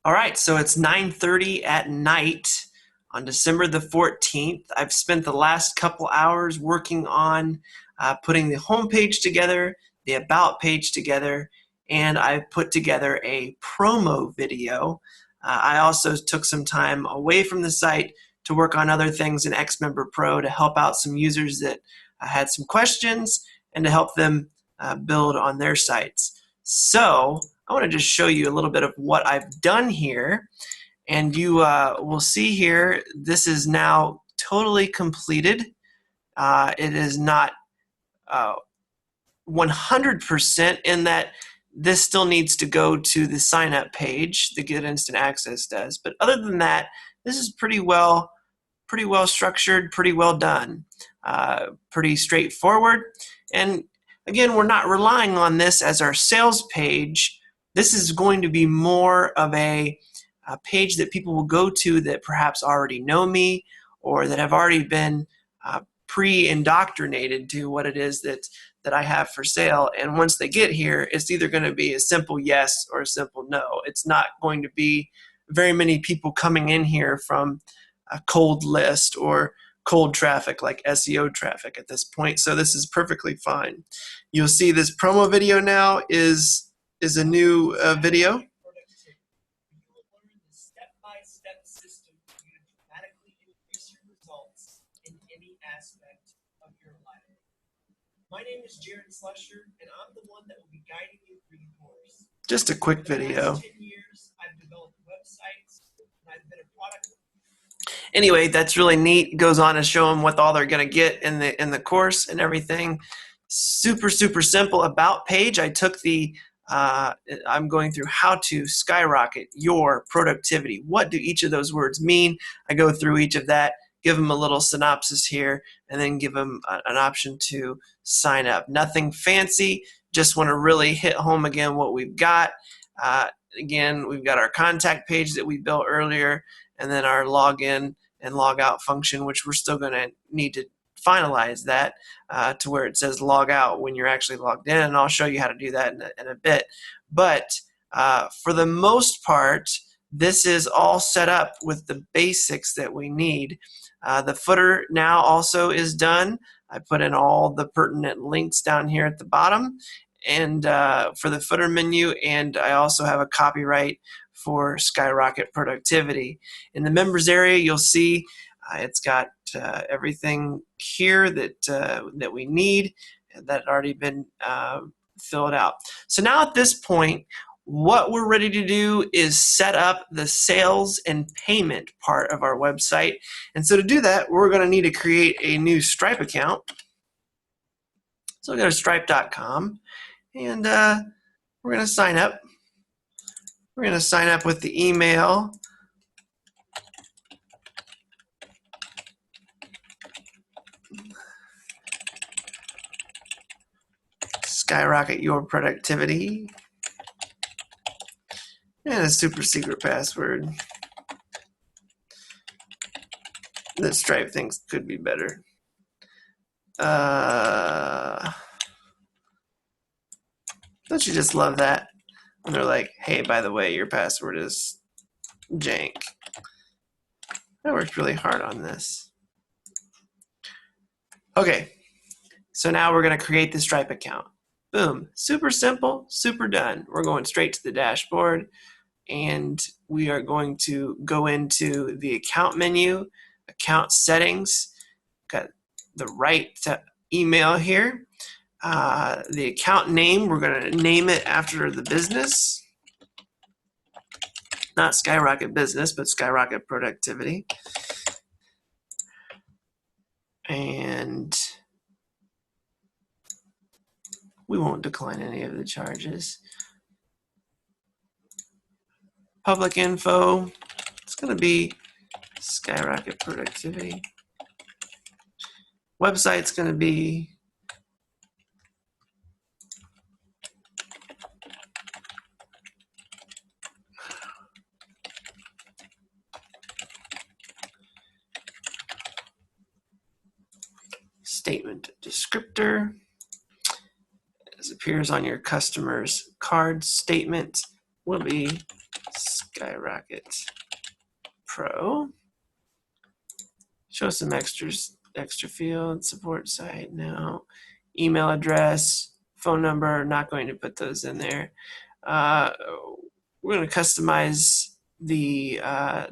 All right, so it's 9:30 at night on December the 14th. I've spent the last couple hours working on putting the home page together, the about page together, and I put together a promo video. I also took some time away from the site to work on other things in XMember Pro to help out some users that had some questions and to help them build on their sites. So I want to just show you a little bit of what I've done here, and you will see here this is now totally completed. It is not 100% in that this still needs to go to the sign up page, the Get Instant Access does, but other than that, this is pretty well structured, pretty well done, pretty straightforward. And again, we're not relying on this as our sales page. This is going to be more of a page that people will go to that perhaps already know me or that have already been pre-indoctrinated to what it is that I have for sale. And once they get here, it's either going to be a simple yes or a simple no. It's not going to be very many people coming in here from a cold list or cold traffic like SEO traffic at this point. So this is perfectly fine. You'll see this promo video now is a new video. Step-by-step system for you to dramatically increase your results in any aspect of your life. My name is Jared Slusher, and I'm the one that will be guiding you through the course. Just a quick video. For the last 10 years, I've developed websites, and I've been a product. Anyway, that's really neat. Goes on to show them what all they're going to get in the course and everything. Super simple about page. I took the I'm going through how to skyrocket your productivity. What do each of those words mean? I go through each of that, give them a little synopsis here, and then give them an option to sign up. Nothing fancy, just want to really hit home again what we've got. Again, we've got our contact page that we built earlier, and then our login and log out function, which we're still going to need to finalize that to where it says log out when you're actually logged in, and I'll show you how to do that in a bit. But for the most part, this is all set up with the basics that we need. The footer now also is done. I put in all the pertinent links down here at the bottom and for the footer menu, and I also have a copyright for Skyrocket Productivity. In the members area, you'll see it's got everything here that we need that had already been filled out. So now at this point, what we're ready to do is set up the sales and payment part of our website. And so to do that, we're going to need to create a new Stripe account. So go to stripe.com, and we're going to sign up. We're going to sign up with the email Skyrocket Your Productivity, and a super secret password that Stripe thinks could be better. Don't you just love that? And they're like, hey, by the way, your password is jank. I worked really hard on this. Okay, so now we're going to create the Stripe account. Boom, super simple, super done. We're going straight to the dashboard, and we are going to go into the account menu, account settings, got the right email here. The account name, we're going to name it after the business. Not Skyrocket Business, but Skyrocket Productivity. And we won't decline any of the charges. Public info, it's going to be Skyrocket Productivity. Website's going to be statement descriptor, as appears on your customer's card statement, will be Skyrocket Pro. Show some extra fields, support site, no. Email address, phone number, not going to put those in there. We're going to customize the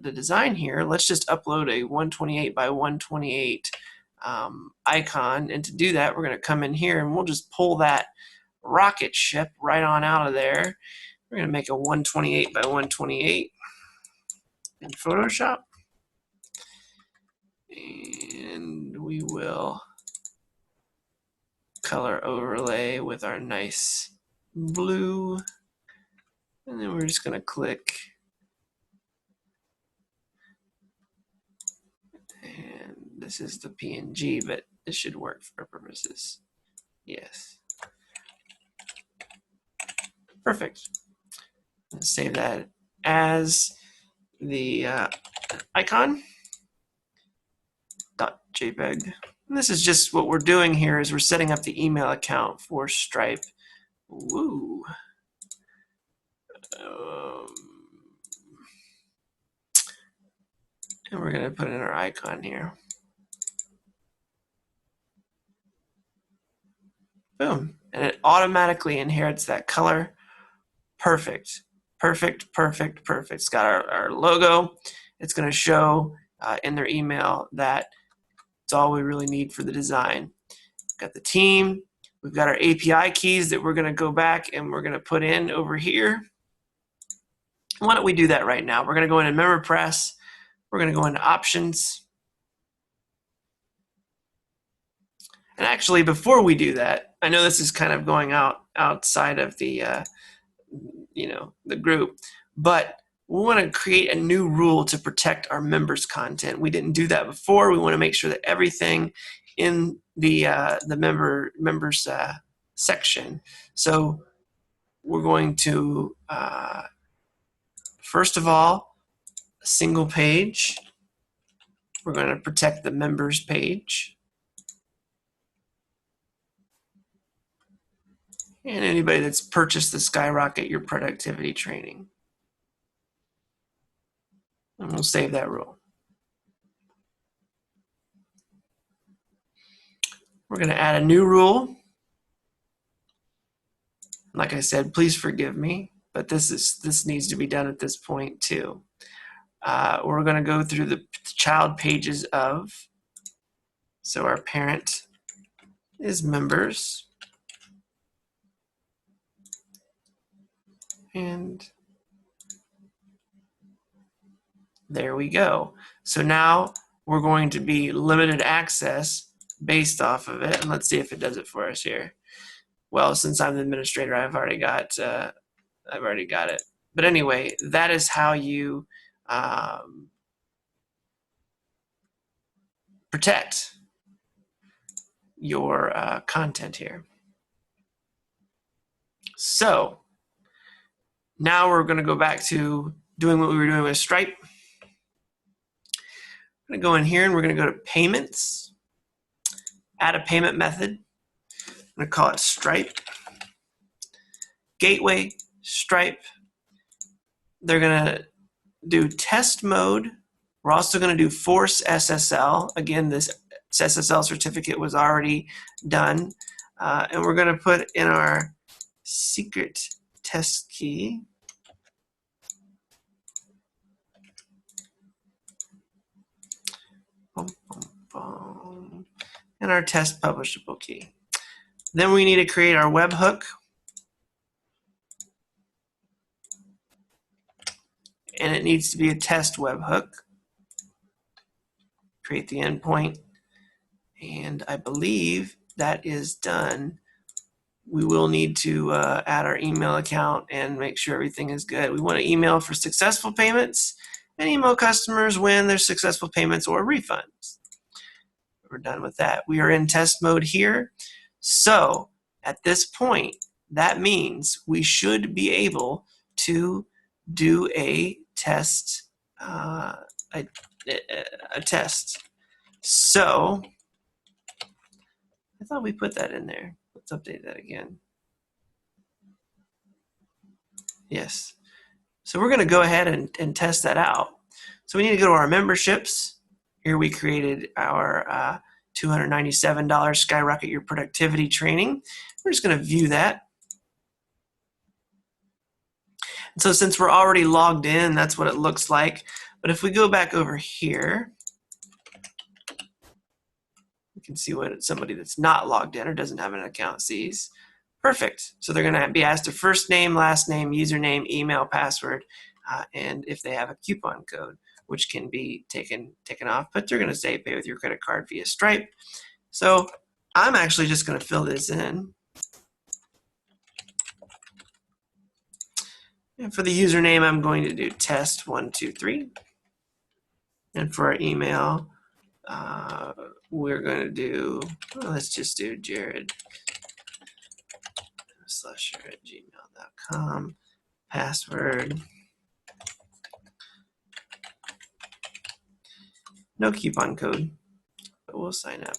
design here. Let's just upload a 128 by 128 icon, and to do that, we're going to come in here and we'll just pull that rocket ship right on out of there. We're going to make a 128 by 128 in Photoshop, and we will color overlay with our nice blue, and then we're just going to click, and this is the PNG, but this should work for our purposes. Yes. Perfect. Let's save that as the icon .jpeg. And this is just what we're doing here is we're setting up the email account for Stripe. Woo. And we're going to put in our icon here. Boom. And it automatically inherits that color. Perfect. Perfect, perfect, perfect. It's got our logo. It's going to show in their email that it's all we really need for the design. We've got the team. We've got our API keys that we're going to go back and we're going to put in over here. Why don't we do that right now? We're going to go into MemberPress. We're going to go into Options. And actually, before we do that, I know this is kind of going outside of the the group, but we want to create a new rule to protect our members' content. We didn't do that before. We want to make sure that everything in the members section. So we're going to first of all, a single page. We're going to protect the members page. And anybody that's purchased the Skyrocket Your Productivity training. And we'll save that rule. We're going to add a new rule. Like I said, please forgive me, but this needs to be done at this point too. We're going to go through the child pages of, so our parent is members. And there we go. So now we're going to be limited access based off of it. And let's see if it does it for us here. Well, since I'm the administrator, I've already got it. But anyway, that is how you protect your content here. So now we're going to go back to doing what we were doing with Stripe. I'm going to go in here and we're going to go to Payments, add a payment method. I'm going to call it Stripe. Gateway, Stripe. They're going to do test mode. We're also going to do force SSL. Again, this SSL certificate was already done. And we're going to put in our secret test key. Boom, boom, boom. And our test publishable key. Then we need to create our webhook. And it needs to be a test webhook. Create the endpoint. And I believe that is done. We will need to add our email account and make sure everything is good. We want to email for successful payments and email customers when there's successful payments or refunds. We're done with that. We are in test mode here. So at this point, that means we should be able to do a test. A test. So I thought we put that in there. Let's update that again. Yes. So we're going to go ahead and test that out. So we need to go to our memberships. Here we created our $297 Skyrocket Your Productivity training. We're just going to view that. And so since we're already logged in, that's what it looks like. But if we go back over here, we can see what somebody that's not logged in or doesn't have an account sees. Perfect. So they're going to be asked a first name, last name, username, email, password, and if they have a coupon code, which can be taken off. But they're going to say pay with your credit card via Stripe. So I'm actually just going to fill this in. And for the username, I'm going to do test123. And for our email, we're going to do, well, let's just do jared.slusher@gmail.com. Password. No coupon code, but we'll sign up.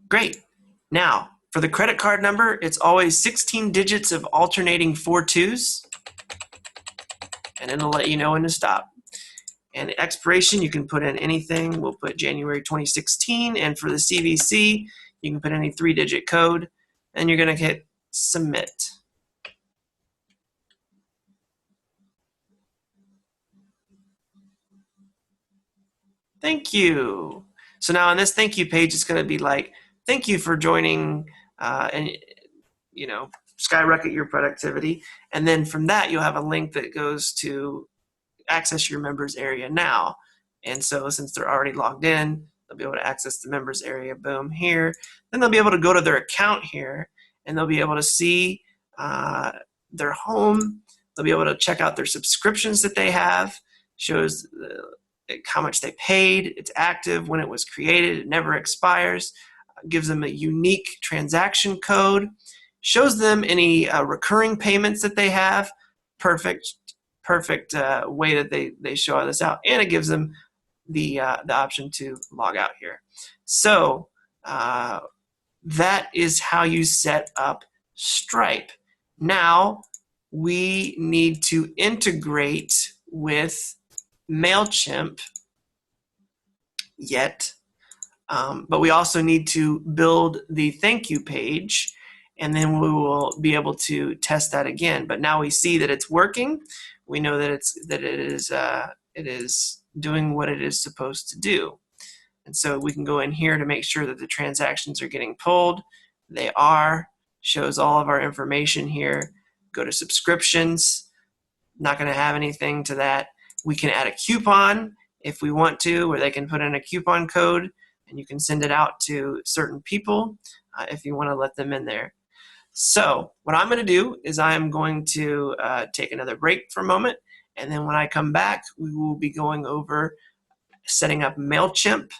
Great. Now, for the credit card number, it's always 16 digits of alternating 4 2s, and it'll let you know when to stop. And expiration, you can put in anything. We'll put January 2016, and for the CVC, you can put any 3-digit code, and you're going to hit submit. Thank you. So now on this thank you page, it's going to be like, thank you for joining and Skyrocket Your Productivity. And then from that, you'll have a link that goes to access your members area now. And so since they're already logged in, they'll be able to access the members area, boom, here. Then they'll be able to go to their account here, and they'll be able to see their home. They'll be able to check out their subscriptions that they have, shows how much they paid, it's active, when it was created, it never expires, gives them a unique transaction code, shows them any recurring payments that they have, perfect way that they show this out, and it gives them the option to log out here. So that is how you set up Stripe. Now we need to integrate with MailChimp yet, but we also need to build the thank you page, and then we will be able to test that again. But now we see that it's working. We know that it is doing what it is supposed to do. And so we can go in here to make sure that the transactions are getting pulled. They are. Shows all of our information here. Go to subscriptions. Not going to have anything to that. We can add a coupon if we want to, where they can put in a coupon code, and you can send it out to certain people if you want to let them in there. So what I'm going to do is I'm going to take another break for a moment, and then when I come back, we will be going over setting up MailChimp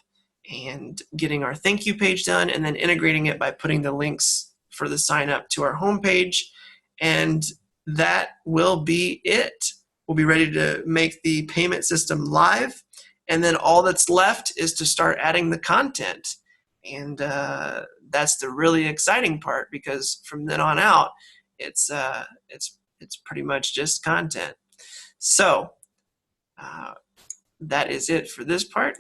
and getting our thank you page done, and then integrating it by putting the links for the sign up to our homepage, and that will be it. We'll be ready to make the payment system live, and then all that's left is to start adding the content. And that's the really exciting part, because from then on out, it's pretty much just content. So that is it for this part.